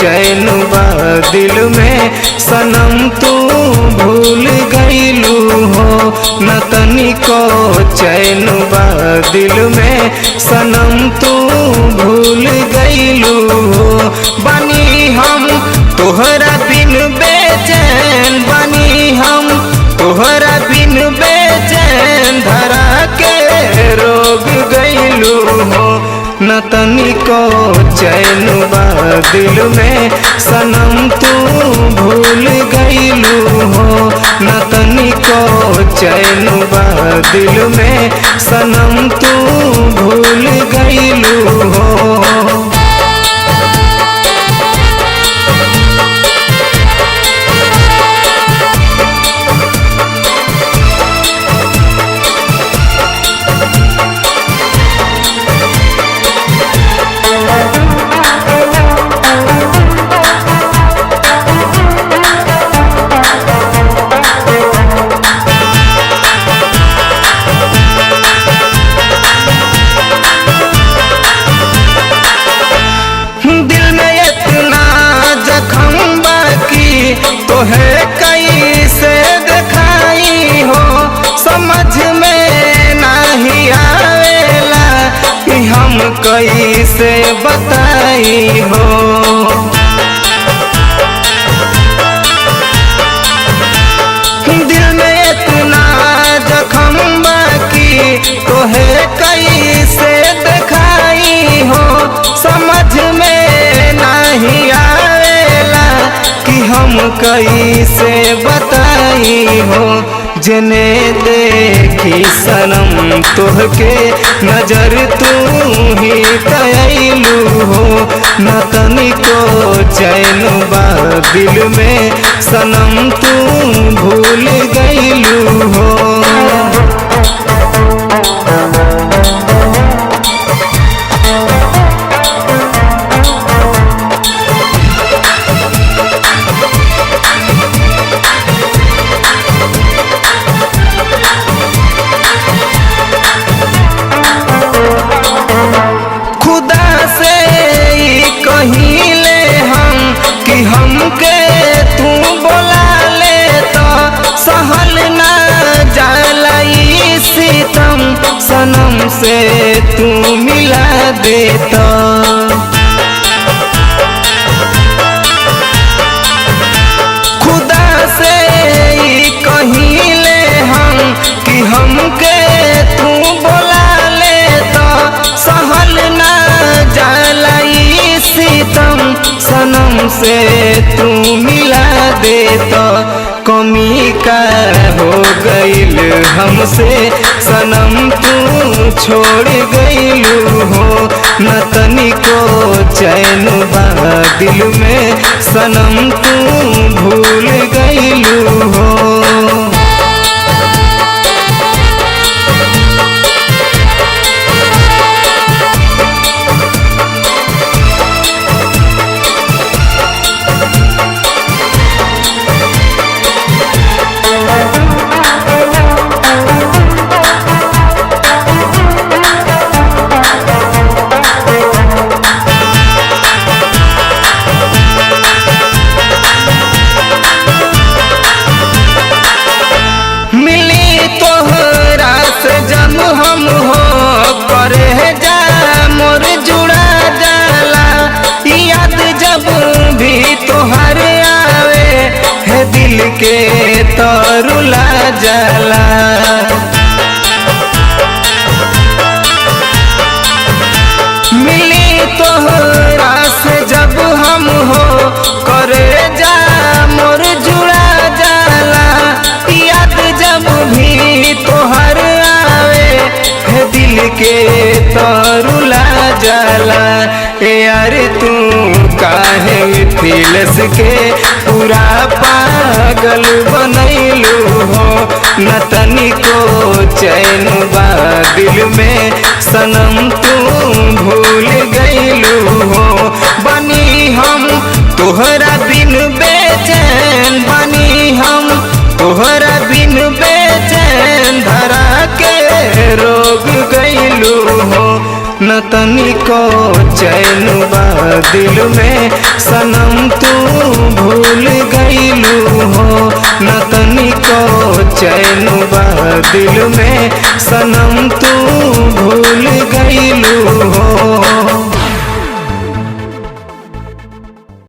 चैन बा दिल में सनम तू भूल गईलू हो। न तनिको चैन बा दिल में सनम तू भूल गईलू हो। बनी हम तोहरा बिन बेचैन, बनी हम तोहरा बिन बेचैन, धरा के रोग गईलू हो। न तनिको चैन बा दिल में सनम तू भूल गईलू हो। न तनिको चैन बा दिल में सनम तू भूल गईलू हो। तोहे कैसे दिखाई हो, समझ में नहीं आवेला कि हम कैसे बताई हो। दिल में इतना जख्म बाकी तोहे कैसे दिखाई हो, समझ में नहीं आवेला कि हम कैसे बताई हो। जने देखी सनम तोहके नजर तू ही तयलू हो। न तनिको चैन बा दिल में सनम तू भूल गईलू हो। कहिले हम कि हमके तू बोला ले तो सहल ना जाला ई सितम, सनम से तू मिला दे तो। खुदा से कहिले हम कि हमके तू बोला ले तो सहल ना जाला ई सितम, सनम से तू मिला दे तो। कमी का हो गईल हमसे सनम तू छोड़ गईलू हो। न तनिको चैन बा दिल में सनम तू भूल गईलू हो। हम हो करे जा मोर जुड़ा जाला, याद जब भी तोहर आवे है दिल के तरुला जाला। मिली तोहरा से जब हम हो करे जा मोर जुड़ा जाला, याद जब भी तोहर दिल के तरुला जाला। यार तू काहे मिथिलेश के पूरा पागल बनैलू हो। न तनिको चैन बा दिल में सनम तू भूल गईलू हो। बनी हम तोहरा बिन बेचैन, बनी हम तोहरा बिन बेचैन, धरा के रोग गईलू हो। न तनिको चैन बा दिल में सनम तू भूल गईलू हो, न तनिको चैन बा दिल में सनम तू भूल गईलू हो।